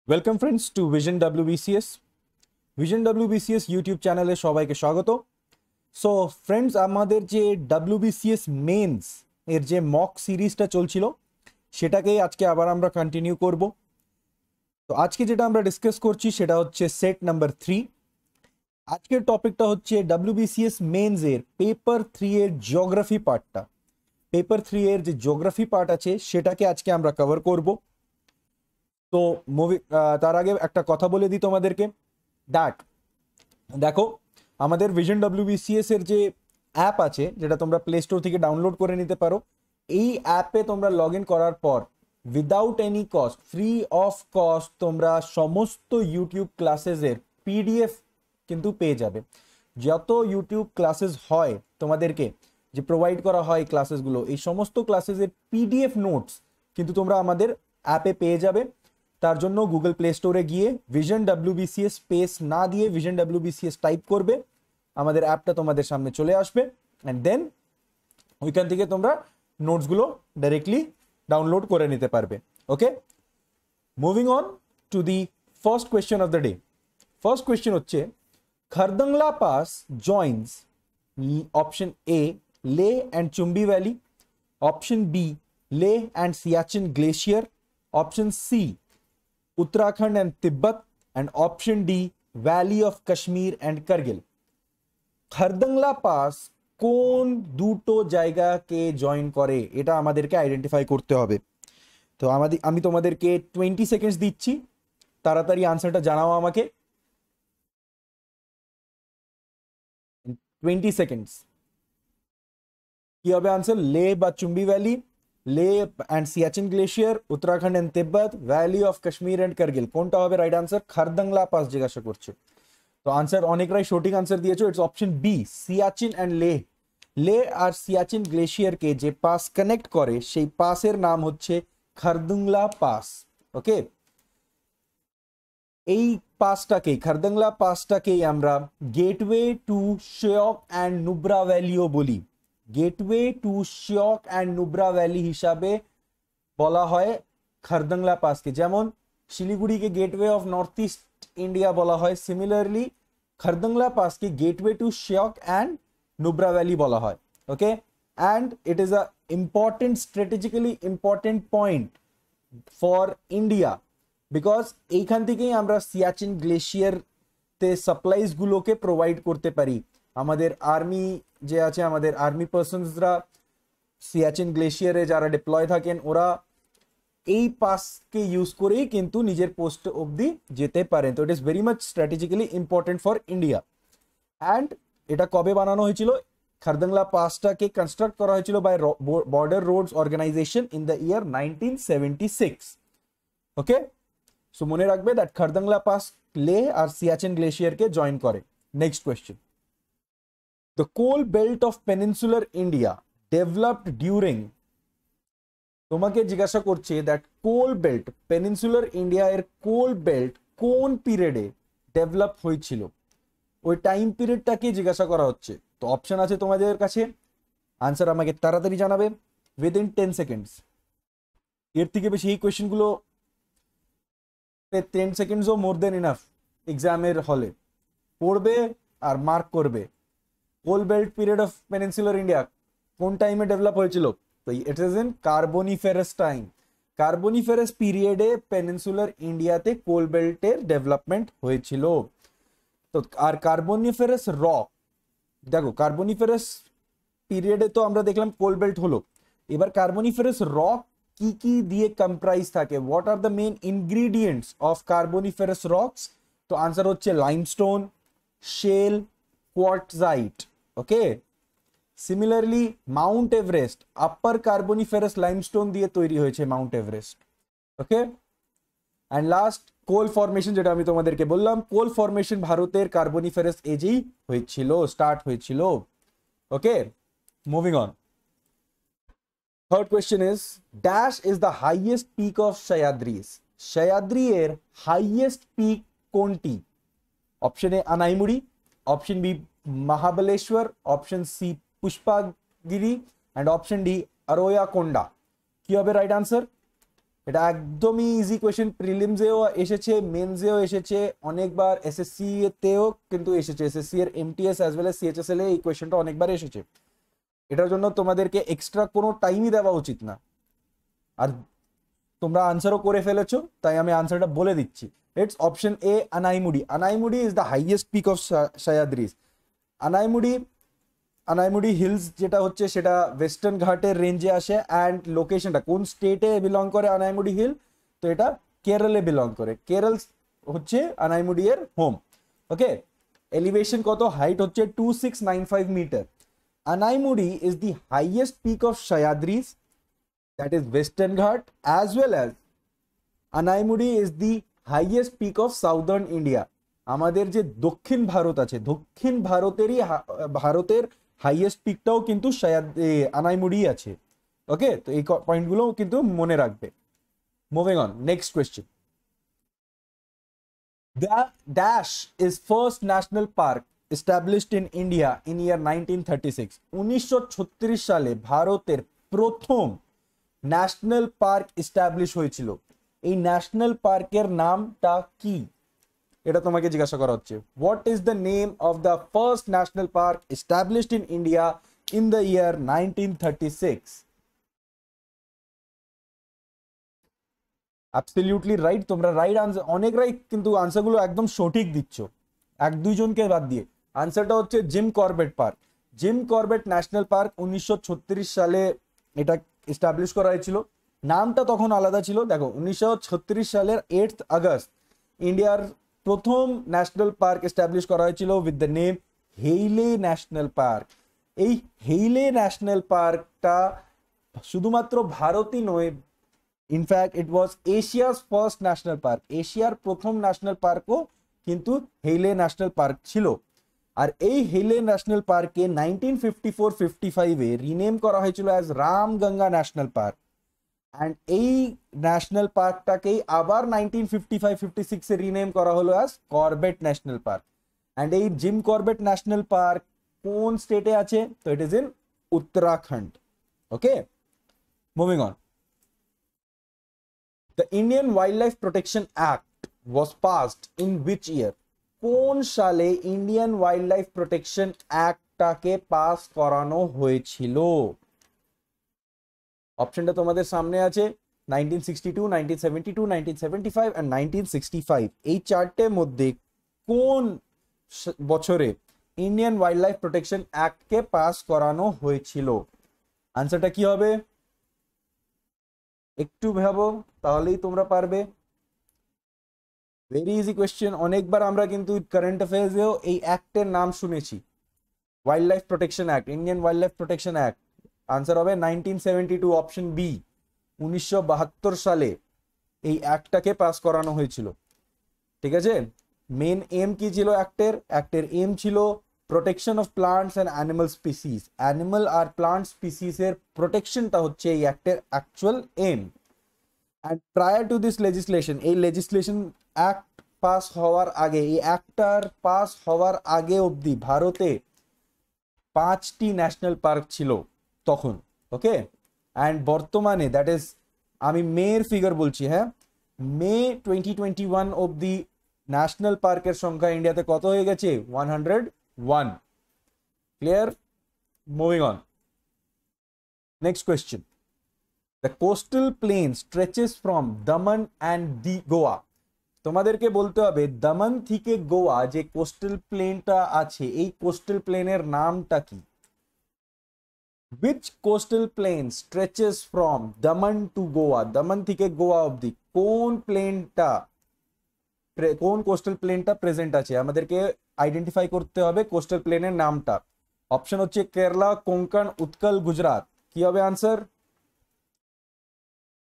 Welcome friends to vision WBCS vision WBCS YouTube চ্যানেলে সবাইকে স্বাগত। সো ফ্রেন্ডস, আমাদের যে WBCS মেন্স এর যে মক সিরিজটা চলছিল সেটাকেই আজকে আবার আমরা কন্টিনিউ করব। তো আজকে যেটা আমরা ডিসকাস করছি সেটা হচ্ছে সেট নাম্বার 3। আজকের টপিকটা হচ্ছে WBCS মেন্স এর পেপার 3 এর জিওগ্রাফি পার্টটা। পেপার 3 এর যে জিওগ্রাফি পার্ট আছে সেটাকে আজকে আমরা কভার করব। তো তার আগে একটা কথা বলে দিই তোমাদেরকে, দেখো আমাদের ভিশন WBCS এর যে অ্যাপ আছে যেটা তোমরা প্লে স্টোর থেকে ডাউনলোড করে নিতে পারো। এই অ্যাপে তোমরা লগ ইন করার পর without any cost, free of cost তোমরা সমস্ত ইউটিউব ক্লাসেসের PDF কিন্তু পেয়ে যাবে। যত ইউটিউব ক্লাসেস হয় তোমাদেরকে যে প্রোভাইড করা হয় ক্লাসেসগুলো, এই সমস্ত ক্লাসেসের PDF নোটস কিন্তু তোমরা আমাদের অ্যাপে পেয়ে যাবে। তার জন্য গুগল প্লে স্টোরে গিয়ে ভিশন WBCS স্পেস না দিয়ে ভিশন WBCS টাইপ করবে, আমাদের অ্যাপটা তোমাদের সামনে চলে আসবে অ্যান্ড দেন ওইখান থেকে তোমরা নোটসগুলো ডাইরেক্টলি ডাউনলোড করে নিতে পারবে। Okay, moving on to the first question of the day. First question হচ্ছে, Khardungla pass joins option A Leh and Chumbi valley, option B Leh and Siachen glacier, option C Uttarakhand and Tibet, and option D Valley of Kashmir and Kargil। Khardungla pass কোন দুটো জায়গাকে join করে এটা আমাদেরকে identify করতে হবে। তো আমি তোমাদেরকে 20 সেকেন্ডস দিচ্ছি, তাড়াতাড়ি আনসারটা জানাও আমাকে। 20 সেকেন্ডস। কি হবে আনসার? লে বা চুম্বি ভ্যালি, লে and Siachen glacier, Uttarakhand and Tibet, valley of Kashmir and Kargil. কোনটা হবে রাইট আনসার? খারদংলা পাস জিজ্ঞাসা করছে। তো আনসার অনেকরাই সঠিক আনসার দিয়েছো, it's option B Siachen and Leh. Leh আর সিয়াচিন গ্লেশিয়ারকে যে পাস কানেক্ট করে সেই পাসের নাম হচ্ছে খারদুংলা পাস। ওকে, এই পাসটাকেই, খারদংলা পাসটাকেই আমরা gateway to Shyok and Nubra ভ্যালিও বলি। Gateway to Shyok and Nubra valley হিসাবে বলা হয় খারদংলা পাসকে। যেমন শিলিগুড়িকে gateway of north east India বলা হয়, সিমিলারলি খারদংলা পাসকে gateway to Shyok and Nubra valley বলা হয়। Okay, and it is a important, strategically important point for India, because এইখান থেকেই আমরা সিয়াচিন গ্লেশিয়ার তে সাপ্লাইজ গুলোকে প্রোভাইড করতে পারি। আমাদের আর্মি যে আছে, আমাদের আর্মি পার্সনসরা সিয়াচিন গ্লেশিয়ারে যারা ডিপ্লয় থাকেন ওরা এই পাসকে ইউজ করেই কিন্তু নিজের পোস্ট অবধি যেতে পারেন। তো it is very much strategically important for India. And এটা কবে বানানো হয়েছিল? খারদংলা পাসটাকে কনস্ট্রাক্ট করা হয়েছিল by border roads organisation in the year 1976। Okay, so মনে রাখবে দ্যাট খারদংলা পাস লে আর সিয়াচিন গ্লেশিয়ারকে জয়েন করে। Next question, the coal belt of peninsular India developed during, তোমাকে জিজ্ঞাসা করছে that coal belt, peninsular India এর কোল বেল্ট কোন পিরিয়ডে ডেভেলপ হয়েছিল, ওই টাইম পিরিয়ডটাকে জিজ্ঞাসা করা হচ্ছে। তো অপশন আছে তোমাদের কাছে, আনসার আমাকে তাড়াতাড়ি জানাবে উইদিন 10 সেকেন্ডস। এর থেকে বেশি এই কোয়েশ্চেনগুলো 10 সেকেন্ডসও মোর দেন ইনাফ এক্সামের হলে পড়বে আর মার্ক করবে। Coal belt period of peninsular India কোন টাইমে ডেভেলপ হয়েছিল? তো it is in carboniferous time. Carboniferous পিরিয়ডে পেনিনসুলার ইন্ডিয়াতে কোল বেল্টের ডেভেলপমেন্ট হয়েছিল। তো আর কার্বনিফেরাস রক, দেখো কার্বনিফেরাস পিরিয়ডে তো আমরা দেখলাম কোল বেল্ট হলো, এবার কার্বনিফেরাস রক কি কি দিয়ে কম্প্রাইজ থাকে, what are the main ingredients of carboniferous rocks? তো আনসার হচ্ছে limestone, shale, quartzite. Okay, similarly mount Everest upper carboniferous limestone দিয়ে তৈরি হয়েছে mount Everest. Okay, and last coal formation, যেটা আমি তোমাদেরকে বললাম, কোল ফরমেশন ভারতের কার্বনিফেরাস এজেই হয়েছিল, স্টার্ট হয়েছিল। Okay, moving on. Third question is, dash is the highest peak of Sahyadris. Sahyadri এর হাইয়েস্ট পিক কোনটি? Option A Anaimudi, option B Mahabaleshwar, option C Pushpagiri, and option D Aroya Konda. কি হবে রাইট আনসার? এটা একদমই ইজি কোয়েশ্চেন, প্রিলিমসেও এসেছে, মেন্সেও এসেছে, অনেকবার এসএসসি তেও কিন্তু এসেছে, এসএসসি এর MTS as well as CHSL এ এই কোয়েশ্চেনটা অনেকবার এসেছে। এটার জন্য তোমাদেরকে এক্সট্রা কোনো টাইমই দেওয়া উচিত না, আর তোমরা আনসারও করে ফেলেছো, তাই আমি আনসারটা বলে দিচ্ছি। It's option A, Anaimudi. Anaimudi is the highest peak of Sahyadris. Anaimudi, Anaimudi hills যেটা হচ্ছে সেটা ওয়েস্টার্ন ঘাটের রেঞ্জে আসে, অ্যান্ড লোকেশনটা কোন স্টেটে বিলং করে আনাইমুডি হিল, তো এটা কেরলে বিলং করে, কেরল হচ্ছে আনাইমুডি এর হোম। ওকে, এলিভেশন কত, হাইট হচ্ছে 2695 metre. Anaimudi is the highest peak of Sahyadris, that is western ghat, as well as Anaimudi is the highest peak of southern India। আমাদের যে দক্ষিণ ভারত আছে, দক্ষিণ ভারতেরই ভারতের হাইয়েস্ট পিকটাও কিন্তু আনাইমুডি আছে। ওকে, তো এই পয়েন্টগুলো কিন্তু মনে রাখবে। Moving on, next question. The dash is first national park established in India in year 1936। 1936 সালে ভারতের প্রথম ন্যাশনাল পার্ক এস্টাবলিশ হয়েছিল। এই ন্যাশনাল পার্কের নামটা কি, এটা তোমাকে জিজ্ঞাসা করা হচ্ছে। What is the name of the first national park established in India in the year 1936? Absolutely right, তোমরা রাইট আনসার, অনেক রাইট, কিন্তু আনসারগুলো একদম সঠিক দিচ্ছ, এক দুইজনকে বাদ দিয়ে। আনসারটা হচ্ছে Jim Corbett park. Jim Corbett national park 1936 সালে এটা এস্টাবলিশ করা হয়েছিল। নামটা তখন আলাদা ছিল। দেখো, 1936 সালের 8 আগস্ট ইন্ডিয়ার প্রথম ন্যাশনাল পার্ক এস্টাবলিশ করা হয়েছিল with the name Hailey national park. এই হেইলে ন্যাশনাল পার্কটা শুধুমাত্র ভারতই নয়, in fact it was Asia's first national park. এশিয়ার প্রথম ন্যাশনাল পার্কও কিন্তু হেইলে ন্যাশনাল পার্ক ছিল। আর এই হেইলে ন্যাশনাল পার্কে 1954-55 রিনেম করা হয়েছিল as Ramganga national park, and এই ন্যাশনাল পার্কটাকেই আবার 1955-56 রিনেম করা হলো as Corbett national park. And এই জিম করবেট ন্যাশনাল পার্ক কোন স্টেটে আছে, তো it is in Uttarakhand. Okay, moving on. The Indian Wildlife Protection Act was passed in which year? কোন সালে ইন্ডিয়ান ওয়াইল্ড লাইফ প্রোটেকশন অ্যাক্টটাকে পাস করানো হয়েছিল? অপশনটা তোমাদের সামনে আছে, 1962, 1972, 1975 and 1965। এই চারটের মধ্যে কোন বছরে ইন্ডিয়ান ওয়াইল্ড লাইফ প্রোটেকশন অ্যাক্টকে পাস করানো হয়েছিল? আনসারটা কি হবে একটু ভাবো, তাহলেই তোমরা পারবে। ভেরি ইজি কোয়েশ্চেন, অনেকবার আমরা কিন্তু কারেন্ট অ্যাফেয়ার্সেও এই অ্যাক্টের নাম শুনেছি, wild life protection act, Indian wild life protection act. Answer হবে 1972, অপশন বি। 1972 সালে এই অ্যাক্টটাকে পাস করানো হয়েছিল। ঠিক আছে, মেন এম কি ছিল অ্যাক্টের? অ্যাক্টের এম ছিল protection of plants and animal species. Animal R plant স্পিসিসের প্রোটেকশনটা হচ্ছে এই অ্যাক্টের actual M. And prior to this legislation, এই লেজিসলেশন অ্যাক্ট পাস হওয়ার আগে, এই অ্যাক্টটার পাস হওয়ার আগে অবধি ভারতে 5টি ন্যাশনাল পার্ক ছিল তখন। ওকে, অ্যান্ড বর্তমানে, দ্যাট ইজ, আমি মের ফিগার বলছি, হ্যাঁ, মে 2021 অবধি ন্যাশনাল পার্কের সংখ্যা ইন্ডিয়াতে কত হয়ে গেছে? 101। Clear? Moving on, next question. The coastal plain stretches from Daman and the Goa। তোমাদেরকে বলতে হবে দামন থেকে গোয়া যে কোস্টাল প্লেনটা আছে, এই কোস্টাল প্লেনের নামটা কি? Which coastal plain stretches from Daman to Goa? Daman থেকে গোয়া অবধি কোন প্লেনটা, কোন কোস্টাল প্লেনটা প্রেজেন্ট আছে? আমাদেরকে আইডেন্টিফাই করতে হবে কোস্টাল প্লেনের নামটা। অপশন হচ্ছে কেরালা, কোঙ্কণ, উৎকল, গুজরাট। কি হবে আনসার?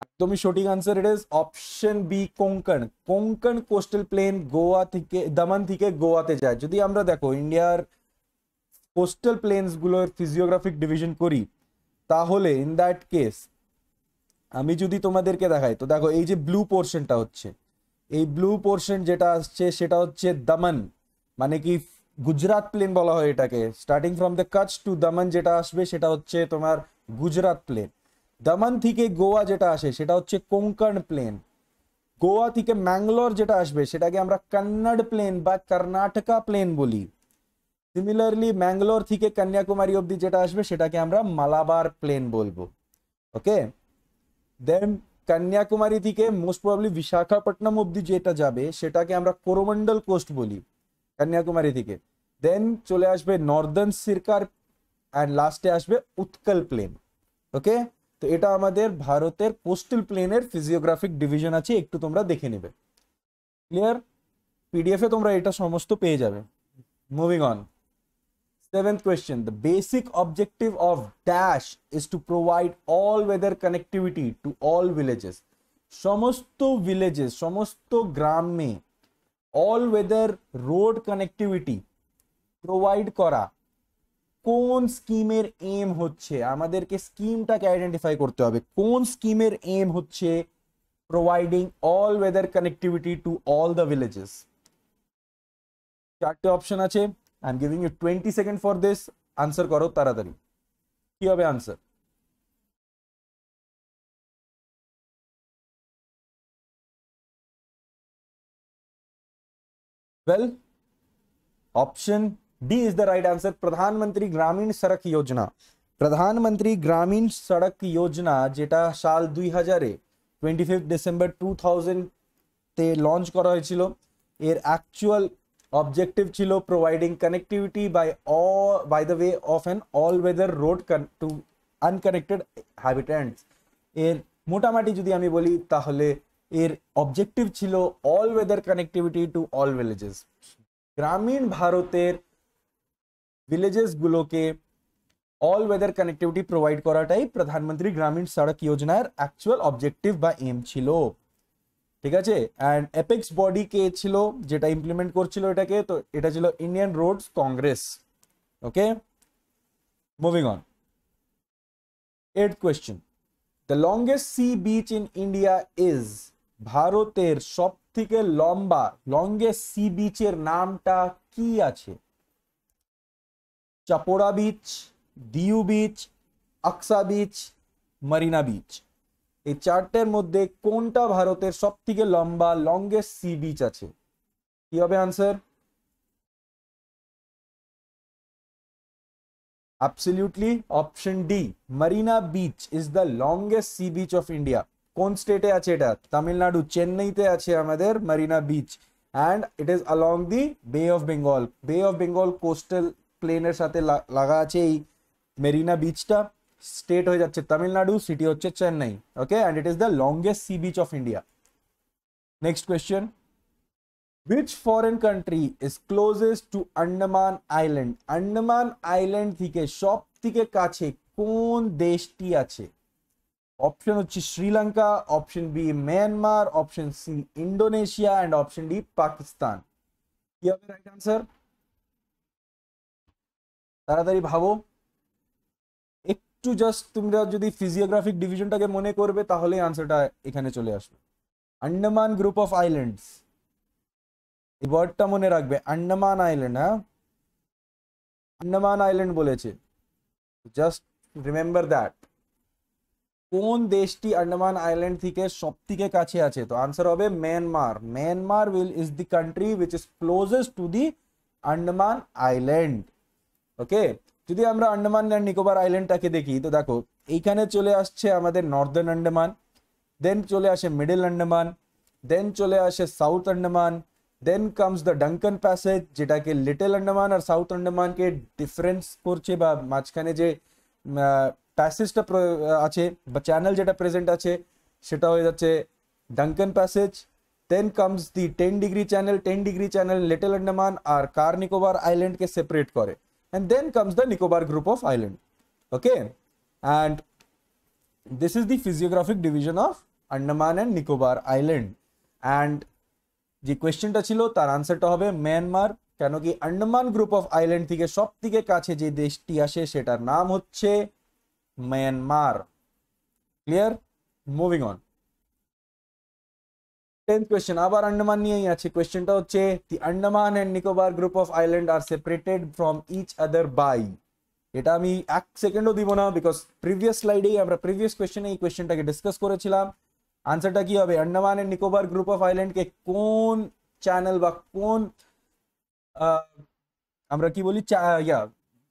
একদমই সঠিক answer, it is option B, Konkan. Konkan coastal plain Goa থেকে, দামন থেকে গোয়াতে যায়। যদি আমরা দেখো ইন্ডিয়ার কোস্টাল প্লেনস গুলোর ফিজিওগ্রাফিক ডিভিশন করি, তাহলে ইন দ্যাট কেস আমি যদি তোমাদেরকে দেখাই, তো দেখো এই যে ব্লু পোর্শনটা হচ্ছে, এই ব্লু পোর্শন যেটা আসছে সেটা হচ্ছে দামন, মানে কি গুজরাট প্লেন বলা হয় এটাকে। স্টার্টিং ফ্রম দ্য কাচ টু দামন যেটা আসবে সেটা হচ্ছে তোমার গুজরাট প্লেন। দমন থেকে গোয়া যেটা আসে সেটা হচ্ছে কোঙ্কণ প্লেন, গোয়া থেকে ম্যাঙ্গালোর যেটা আসবে সেটাকে আমরা কন্নড় প্লেন বা কর্ণাটকা প্লেন বলি। সিমিলারলি ম্যাঙ্গালোর থেকে কন্যাকুমারী অবধি যেটা আসবে সেটাকে আমরা মালাবার প্লেন বলবো। ওকে, দেন কন্যাকুমারী থেকে মোস্ট প্রবাবলি বিশাখাপট্টনম অবধি যেটা যাবে সেটাকে আমরা কোরোমন্ডল কোস্ট বলি কন্যাকুমারী থেকে। দেন চলে আসবে নর্দার্ন সিরকার অ্যান্ড লাস্টে আসবে উৎকল প্লেন। ওকে, তো এটা আমাদের ভারতের কোস্টাল প্লেনের ফিজিওগ্রাফিক ডিভিশন আছে, একটু তোমরা দেখে নেবে। ক্লিয়ার? পিডিএফ এ তোমরা এটা সমস্ত পেয়ে যাবে। Moving on, seventh question, the basic objective of dash is to provide all weather connectivity to all villages. সমস্ত villages, সমস্ত গ্রামে all weather road connectivity provide করা কোন স্কিমের এম হচ্ছে? আমাদেরকে স্কিমটাকে আইডেন্টিফাই করতে হবে, কোন স্কিমের এম হচ্ছে providing all weather connectivity to all the villages. চারটে অপশন আছে, I am giving you 20 second for this, answer করো তাড়াতাড়ি। কি হবে answer? Well option D is the right answer, Pradhanmantri Gramin सड़क योजना। प्रधानमंत्री ग्रामीण सड़क योजना যেটা সাল 2000 25 ডিসেম্বর 2000 তে লঞ্চ করা হয়েছিল, এর অ্যাকচুয়াল অবজেক্টিভ ছিল providing connectivity by the way of an all weather road to unconnected habitants. এর মোটামুটি যদি আমি বলি তাহলে এর অবজেক্টিভ ছিল all weather connectivity to all villages. গ্রামীণ ভারতের ভিলেজেস গুলোকে অল ওয়েদার কানেক্টিভিটি প্রোভাইড করাটাই প্রধানমন্ত্রী গ্রামীণ সড়ক যোজনার অ্যাকচুয়াল অবজেক্টিভ বা এম ছিল। ঠিক আছে, অ্যান্ড এপেক্স বডি কে ছিল যেটা ইমপ্লিমেন্ট করছিল এটাকে? তো এটা ছিল Indian roads congress. Okay, moving on, 8th question, the longest sea beach in India is. ভারতের সব থেকে লম্বা লংগেস্ট সি বিচের নামটা কি আছে? চাপোড়া বিচ, দিউ বিচ, আকসা বিচ, মারিনা বিচ। এই চারটের মধ্যে কোনটা ভারতের সব থেকে লম্বা লংগেস্ট সি বিচ আছে? কি হবে answer? Absolutely option D, Marina beach is the longest sea beach of India. কোন স্টেটে আছে এটা? তামিলনাড়ু, চেন্নাইতে আছে আমাদের Marina beach, and it is along দি বে অফ বেঙ্গল। বে অফ বেঙ্গল কোস্টাল প্লেনের সাথে লাগা আছে এই মেরিনা বিচটা। স্টেট হয়ে যাচ্ছে তামিলনাড়ু, সিটি হচ্ছে Chennai. Okay, and it is the longest sea beach of India. Next question, which foreign country is closest to Andaman Island? Andaman island থেকে সব থেকে কাছে কোন দেশটি আছে? অপশন হচ্ছে Sri Lanka, option B Myanmar, option C Indonesia, and option D Pakistan. কি হবে রাইট আনসার? তাড়াতাড়ি ভাবো, একটু জাস্ট তোমরা যদি ফিজিওগ্রাফিক ডিভিশনটাকে মনে করবে তাহলে আনসারটা এখানে চলে আসবে। আন্দামান গ্রুপ অফ আইল্যান্ডস, এই ওয়ার্ডটা মনে রাখবে, আন্দামান আইল্যান্ড। হ্যাঁ, আন্দামান আইল্যান্ড বলেছে, জাস্ট রিমেম্বার দ্যাট। কোন দেশটি আন্দামান আইল্যান্ড থেকে সব থেকে কাছে আছে? তো আনসার হবে Myanmar. Myanmar is the country which is closest to the Andaman island. Okay, যদি আমরা আন্দামান অ্যান্ড নিকোবর আইল্যান্ডটাকে দেখি তো দেখো এইখানে চলে আসছে আমাদের নর্দার্ন আন্দামান, দেন চলে আসে মিডল আন্দামান, দেন চলে আসে south Andaman, then comes the Duncan passage যেটাকে লিটল আন্দামান আর সাউথ আন্দামানকে ডিফারেন্স করছে বা মাঝখানে যে প্যাসেজটা আছে বা চ্যানেল যেটা প্রেজেন্ট আছে সেটা হয়ে যাচ্ছে Duncan passage. Then comes the 10 degree channel, 10 degree channel little Andaman আর কার নিকোবর আইল্যান্ডকে সেপারেট করে, and then comes the Nicobar group of island. Okay, and this is the physiographic division of Andaman and Nicobar Island. And যে কোয়েশ্চেনটা ছিল তার আনসারটা হবে Myanmar, কেন কি আন্দামান গ্রুপ অফ আইল্যান্ড থেকে সব থেকে কাছে যে দেশটি আসে সেটার নাম হচ্ছে Myanmar. Clear? Moving on, 10th question আবার আন্দামান নিয়েই আছে। কোয়েশ্চেনটা হচ্ছে the Andaman and Nicobar group of island are separated from each other by. এটা আমি এক সেকেন্ডও দিব না, বিকজ প্রিভিয়াস স্লাইডেই আমরা প্রিভিয়াস কোয়েশ্চেনে এই কোয়েশ্চেনটাকে ডিসকাস করেছিলাম। আনসারটা কি হবে? Andaman and Nicobar group of আইল্যান্ডকে কোন চ্যানেল বা কোন আমরা কি বলি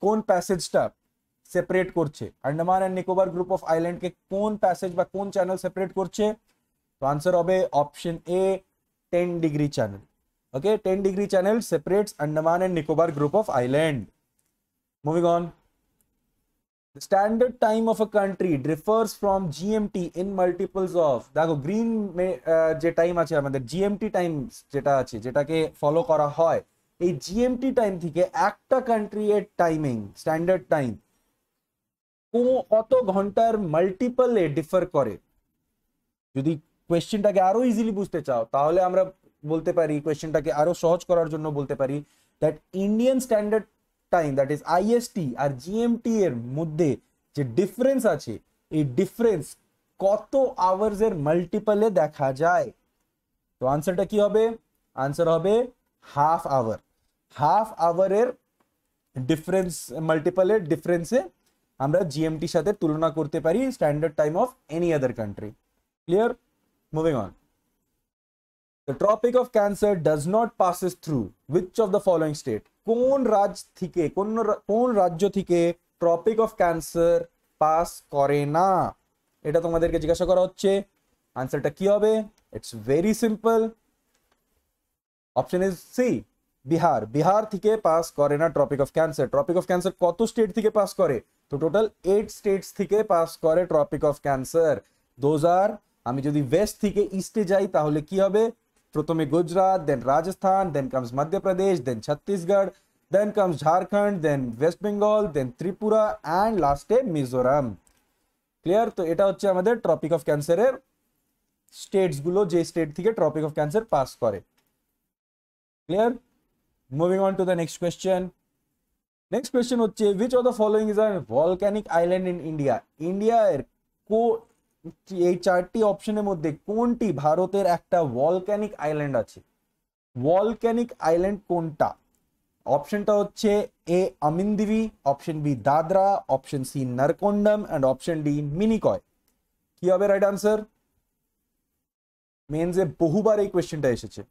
কোন প্যাসেজটা সেপারেট করছে? Andaman and Nicobar group of আইল্যান্ডকে কোন প্যাসেজ বা কোন চ্যানেল সেপারেট করছে? তো আনসার হবে option A, 10 degree channel. Okay, 10 degree channel separates Andaman and Nicobar group of island. Moving on. The standard time of a country differs from GMT in multiples of, দেখো green যে time আছে আমাদের GMT time যেটা আছে, যেটাকে follow করা হয়, এই GMT টাইম থেকে একটা কান্ট্রি এর টাইমিং স্ট্যান্ডার্ড টাইম কত ঘন্টার মাল্টিপলে ডিফার করে। যদি কোয়েশ্চেনটাকে আরো ইজিলি বুঝতে চাও তাহলে আমরা বলতে পারি, কোয়েশ্চেনটাকে আরো সহজ করার জন্য বলতে পারি that Indian standard time that is IST or GMT এর মধ্যে যে ডিফারেন্স আছে, এই ডিফারেন্স কত আওয়ার্স এর মাল্টিপলে দেখা যায়। তো আনসারটা কি হবে? আনসার হবে হাফ আওয়ার। হাফ আওয়ারের ডিফারেন্স মাল্টিপলের ডিফারেন্সে আমরা জিএমটির সাথে তুলনা করতে পারি standard time of any other country. Clear? Moving on. The Tropic of Cancer does not passes through which of the following state? কোন রাজ্য থেকে ট্রপিক অফ ক্যান্সার পাস করে না? এটা তোমাদেরকে জিজ্ঞাসা করা হচ্ছে। আনসারটা কি হবে? It's very simple. Option is C, Bihar. Bihar থেকে পাস করে না tropic of cancer. Tropic of cancer কত স্টেট থেকে পাস করে? তো টোটাল 8 স্টেটস থেকে পাস করে tropic of cancer. Those are, আমি যদি ওয়েস্ট থেকে ইস্টে যাই তাহলে কি হবে? প্রথমে Gujarat, then Rajasthan, then comes Madhya Pradesh, then Chhattisgarh, then comes Jharkhand, then west Bengal, then Tripura and লাস্টে মিজোরাম। ক্লিয়ার? তো এটা হচ্ছে আমাদের ট্রপিক অফ ক্যান্সারের স্টেটস গুলো, যে স্টেট থেকে ট্রপিক অফ ক্যান্সার পাস করে। Clear? Moving on to the next question. Next question হচ্ছে which of the following is a volcanic island in India? ইন্ডিয়ার এই চারটি অপশনের মধ্যে কোনটি ভারতের একটা ভলক্যানিক আইল্যান্ড আছে? ভলক্যানিক আইল্যান্ড কোনটা? অপশনটা হচ্ছে A Amindivi, option B Dadra, option C Narcondam and option D Minicoy. কি হবে রাইট আনসার? মেন্সে বহুবার এই কোয়েশ্চেনটা এসেছে,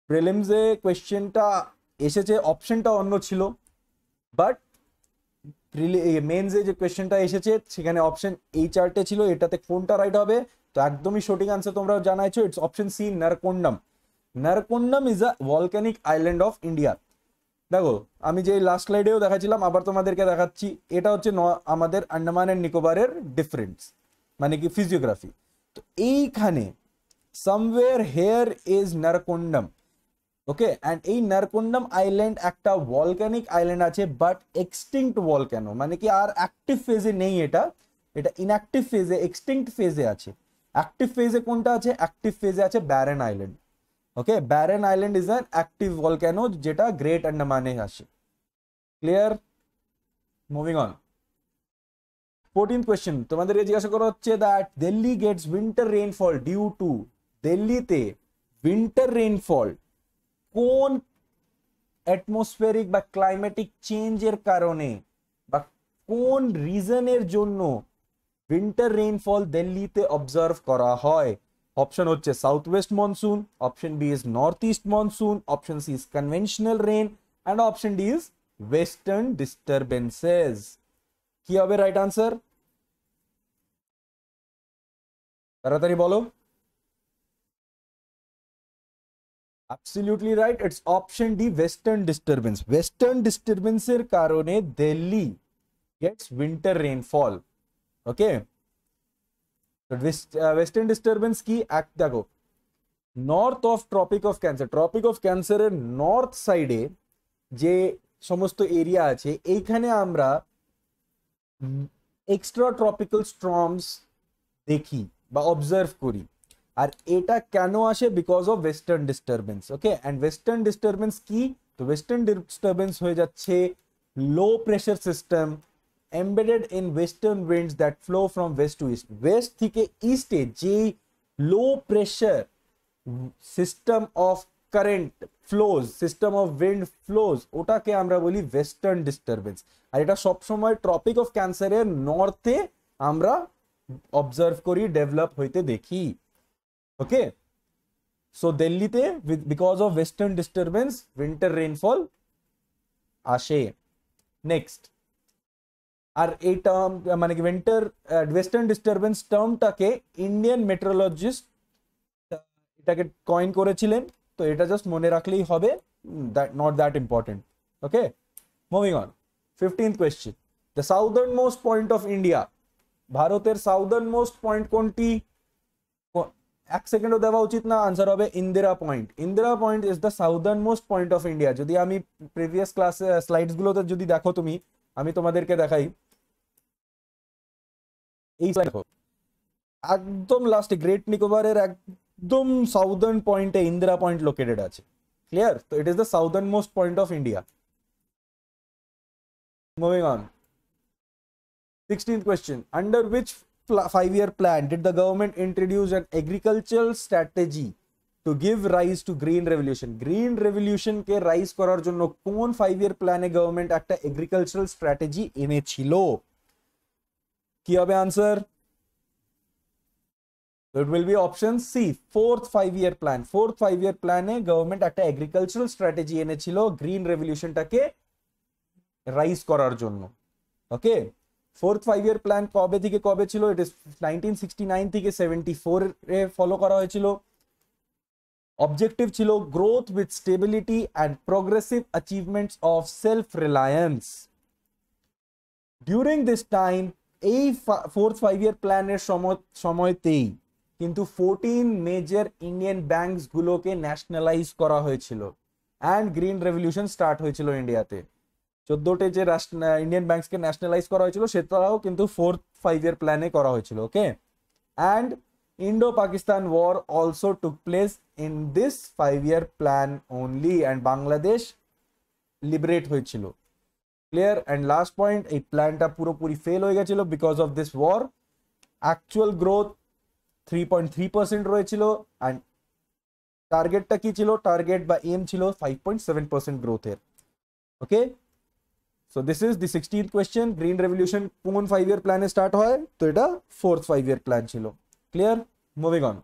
প্রিলিমসে কোয়েশ্চেনটা এসেছে, অপশনটা অন্য ছিল, বাট মেন্সে যে কোয়েশ্চেনটা এসেছে সেখানে অপশন এই চারটে ছিল, এটাতে কোনটা রাইট হবে? তো একদমই সঠিক আনসার তোমরা জানাইছো, it's option C Narcondam. Narcondam is a volcanic island of India. দেখো আমি যে লাস্ট স্লাইডেও দেখাচ্ছিলাম, আবার তোমাদেরকে দেখাচ্ছি, এটা হচ্ছে আমাদের আন্দামান এন্ড নিকোবরের ডিফারেন্স, মানে কি ফিজিওগ্রাফি। তো এইখানে somewhere here is Narcondam. Okay, and এই নারকোন্ডম আইল্যান্ড একটা ভলক্যানিক আইল্যান্ড আছে, বাট এক্সটিংক্ট ভলক্যানো, মানে কি আর অ্যাক্টিভ ফেজে নেই, এটা ইনঅ্যাক্টিভ ফেজে, এক্সটিংক্ট ফেজে আছে। অ্যাক্টিভ ফেজে কোনটা আছে? অ্যাক্টিভ ফেজে আছে barren island. Okay, barren island is an active volcano, যেটা গ্রেট আন্দামানে আসে। Clear? Moving on. 14th question, তোমাদেরকে জিজ্ঞাসা করা হচ্ছে that Delhi gets winter rainfall due to, দিল্লিতে উইন্টার রেইনফল কোন অ্যাটমসফিয়ারিক বা ক্লাইমেটিক চেঞ্জের কারণে বা কোন রিজনের জন্য উইন্টার রেইনফল দিল্লিতে অবজার্ভ করা হয়? অপশন হচ্ছে south west monsoon, option B is north east monsoon, option C is conventional rain and option D is western disturbances. কি হবে রাইট আনসার? তাড়াতাড়ি বলো। Absolutely right, it's option D, western disturbance. Western disturbance এর কারণে Delhi gets winter rainfall. Okay, western disturbance কি? দেখো north of tropic of cancer, tropic of ক্যান্সারের north সাইডে যে সমস্ত এরিয়া আছে, এইখানে আমরা এক্সট্রা ট্রপিক্যাল স্টর্মস দেখি বা অবজার্ভ করি। আর এটা কেন আসে? Because of western disturbance. Okay, and western disturbance কি? তো ওয়েস্টার্ন ডিস্টারবেন্স হয়ে যাচ্ছে low pressure system embedded in western winds that flow from west to east. West থেকে ইস্টে যে low pressure system of current flows, system of wind flows, ওটাকে আমরা বলি ওয়েস্টার্ন ডিস্টারবেন্স। আর এটা সবসময় ট্রপিক অফ ক্যান্সারের নর্থে আমরা অবজার্ভ করি, ডেভেলপ হইতে দেখি। ওকে, সো দিল্লিতে because of western disturbance winter rainfall আসে। নেক্সট, আর এই টার্ম মানে কি উইন্টার ওয়েস্টার্ন ডিস্টারবেন্স টার্মটাকে ইন্ডিয়ান মেট্রোলজিস্ট এটাকে কয়েন করেছিলেন, তো এটা জাস্ট মনে রাখলেই হবে, not that important. Okay, moving on. 15th question, the southern most point of India, ভারতের সাউদার্ন মোস্ট পয়েন্ট কোনটি? এক সেকেন্ডও দেওয়া উচিত না, আনসার হবে Indira point. Indira point is the southern most point of India. যদি আমি প্রিভিয়াস ক্লাসে স্লাইডস গুলোতে যদি দেখো তুমি, আমি তোমাদেরকে দেখাই, এই স্লাইড দেখো, একদম লাস্টে গ্রেট নিকোবরের একদম সাউদার্ন পয়েন্টে ইন্দিরা পয়েন্ট লোকেটেড আছে। ক্লিয়ার? তো it is the southern most point of India. Moving on, 16th question, under which 5-year plan did the government introduce an agricultural strategy to give rise to green revolution? Green revolution K rise করার জন্য কোন 5-year প্ল্যানে government একটা agricultural strategy এনেছিল? কি হবে answer? It will be option C, 4th 5-year plan. 4th 5-year প্ল্যানে government একটা এগ্রিকালচারাল স্ট্র্যাটেজি এনেছিল গ্রিন রেভলিউশনটাকে রাইজ করার জন্য। ওকে, 4th 5-year প্ল্যান কবে থেকে কবে ছিল? ইট ইজ 1969 থেকে 74 এ ফলো করা হয়েছিল। অবজেক্টিভ ছিল growth with stability and progressive achievements of self reliance. During this time, এই 4th 5-year প্ল্যানের সময়তেই কিন্তু 14 মেজর ইন্ডিয়ান ব্যাংকস গুলোকে ন্যাশনালাইজ করা হয়েছিল অ্যান্ড গ্রিন রেভলিউশন স্টার্ট হয়েছিল ইন্ডিয়াতে। 14টে যে ইন্ডিয়ান ব্যাংকসকে ন্যাশনালাইজ করা হয়েছিল সেটাও কিন্তু 4th 5-year প্ল্যানে করা হয়েছিল। Okay, and Indo Pakistan war also took place in this 5-year plan only, and Bangladesh liberate হয়েছিল। ক্লিয়ার? অ্যান্ড লাস্ট পয়েন্ট, এই প্ল্যানটা পুরোপুরি ফেল হয়ে গেছিল because of this war. Actual growth 3.3% রয়েছিল, অ্যান্ড টার্গেটটা কি ছিল? টার্গেট বা এম ছিল 5.7% গ্রোথের। ওকে, so this is the 16th question. Green revolution কোন 5-year প্ল্যানে স্টার্ট হয়? তো এটা 4th 5-year প্ল্যান ছিল। Clear? Moving on,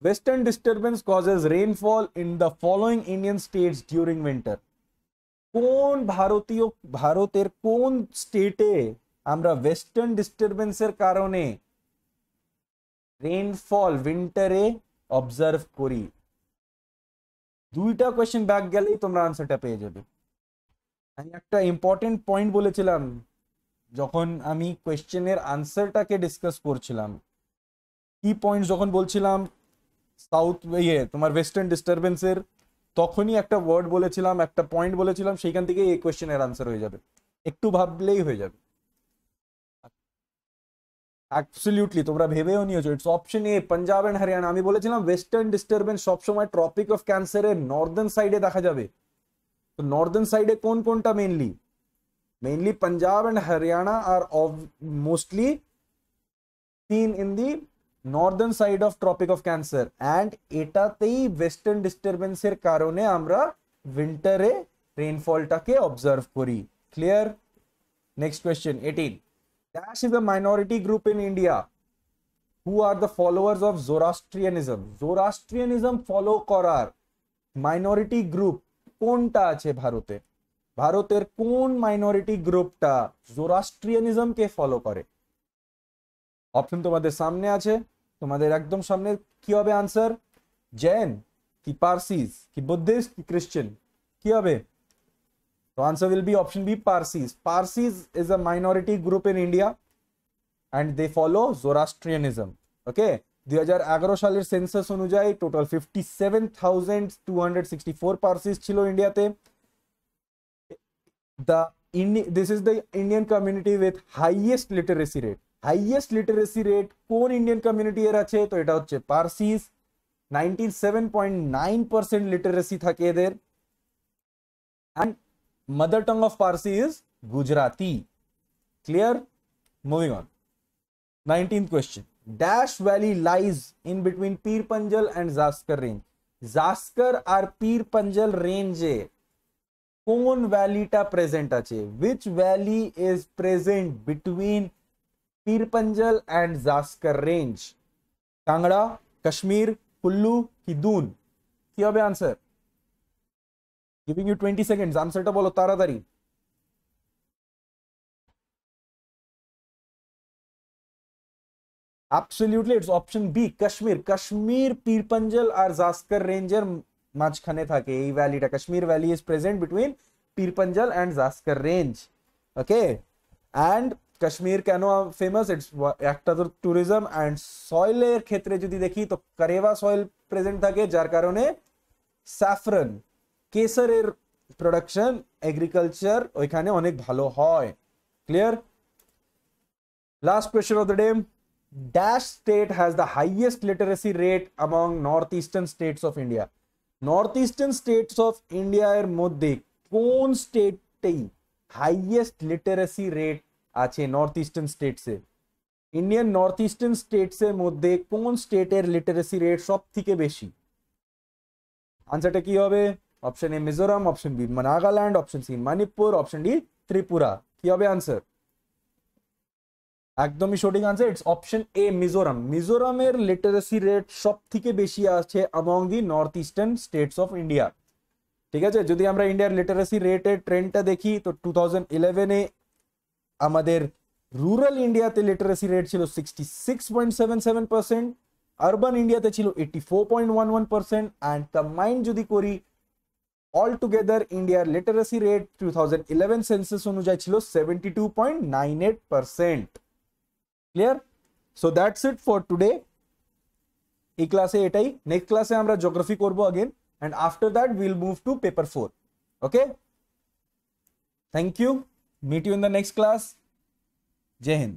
western disturbance causes rainfall in the following Indian states during winter. কোন ভারতের কোন স্টেটে আমরা ওয়েস্টার্ন ডিস্টারবেন্সের কারণে রেইনফল উইন্টারে অবজার্ভ করি? দুইটা কোয়েশ্চেন ব্যাক গেলেই তোমরা আনসারটা পেয়ে যাবে। আমি একটা ইম্পর্টেন্ট পয়েন্ট বলেছিলাম যখন আমি কোয়েশ্চেনের আনসারটাকে ডিসকাস করছিলাম, কি পয়েন্ট যখন বলছিলাম সাউথ তোমার ওয়েস্টার্ন ডিস্টারবেন্সের, তখনই একটা ওয়ার্ড বলেছিলাম, একটা পয়েন্ট বলেছিলাম, সেইখান থেকে এই কোয়েশ্চেনের আনসার হয়ে যাবে, একটু ভাবলেই হয়ে যাবে। অ্যাবসলিউটলি, তোমরা ভেবেও নিয়েছো, it's option A, Punjab and Haryana. আমি বলেছিলাম ওয়েস্টার্ন ডিস্টারবেন্স সবসময় ট্রপিক অফ ক্যান্সারের নর্দার্ন সাইডে দেখা যাবে। তো নর্দার্ন সাইডে কোন কোনটা? মেইনলি পাঞ্জাব এন্ড হরিয়ানা আর mostly seen in the northern side of tropic of cancer, and এটাতেই ওয়েস্টার্ন ডিস্টারবেন্সের কারণে আমরা উইন্টারে রেইনফলটাকে অবজার্ভ করি। Clear? Next question 18, Dash is a minority group in India who are the followers of Zoroastrianism. Zoroastrianism follow করার minority group কোনটা আছে ভারতে? ভারতের কোন মাইনরিটি গ্রুপটা জোরাস্ট্রিয়ানিজমকে ফলো করে? অপশন তোমাদের সামনে আছে, তোমাদের একদম সামনে। কি হবে আনসার? জৈন কি পারসিস কি বুদ্ধিস্ট কি ক্রিশ্চিয়ান? কি হবে? তো answer will be option B, Parsis. Parsis is a minority group in India and they follow Zoroastrianism. Okay, 2011 সালের সেন্সাস অনুযায়ী টোটাল 57,264 পারসিস ছিল ইন্ডিয়াতে। This is the Indian community with highest literacy rate. Highest literacy rate কোন Indian community এর আছে? তো এটা হচ্ছে পারসিস। 97.9% লিটারেসি থাকে এদের, and mother tongue of Parsi is Gujarati. Clear? Moving on, 19th question, Dash Valley lies in between Pir Panjal and Zaskar range. Zanskar আর পীর পাঞ্জাল রেঞ্জে কোন ভ্যালিটা প্রেজেন্ট আছে? which valley is present between পীর পাঞ্জাল and জাস্কার রেঞ্জ? কাংড়া, কাশ্মীর, কুল্লু কি দুন? কি হবে আনসার? giving you 20 seconds, আনসারটা বলো তাড়াতাড়ি। Absolutely, it's option B, Kashmir. Kashmir পীর পাঞ্জাল আর জাস্কার রেঞ্জের মাঝখানে থাকে এই ভ্যালিটা। Kashmir valley is present between Pir Panjal and Zaskar range. Okay, and Kashmir কেন ফেমাস? ইটস একটা তো ট্যুরিজম এন্ড সয়েলের ক্ষেত্রে যদি দেখি তো কারেভা সয়েল প্রেজেন্ট থাকে, যার কারণে স্যাফরন কেসারের প্রোডাকশন এগ্রিকালচার ওইখানে অনেক ভালো হয়। Clear? Last question of the day, dash state has the highest literacy rate among northeastern states of India? northeastern states of India এর মধ্যে কোন স্টেটেই হাইয়েস্ট লিটারেসি রেট আছে? নর্থ ইস্টার্ন স্টেটসে, ইন্ডিয়ান নর্থ ইস্টার্ন স্টেটসের মধ্যে কোন স্টেটের লিটারেসি রেট সব থেকে বেশি? আনসারটা কি হবে? Option A Mizoram, option B Nagaland, option C Manipur, option D Tripura. কি হবে আনসার? একদমই সঠিক answer, it's option A Mizoram. মিজোরামের লিটারেসি রেট সব থেকে বেশি আছে among the north eastern states of India. ঠিক আছে, যদি আমরা ইন্ডিয়ার লিটারেসি রেটের ট্রেন্ডটা দেখি তো 2011-এ আমাদের রুরাল ইন্ডিয়াতে লিটারেসি রেট ছিল 66.77%, আরবান ইন্ডিয়াতে ছিল 84.11%, অ্যান্ড কম্বাইন্ড যদি করি অল টুগেদার ইন্ডিয়ার লিটারেসি রেট 2011 সেন্সাস অনুযায়ী ছিল 72.98%। Clear? So that's it for today. এই ক্লাসে এটাই। নেক্সট ক্লাসে আমরা জিওগ্রাফি করব again, and after that we'll move to paper 4. Okay, thank you, meet you in the next class. Jai Hind.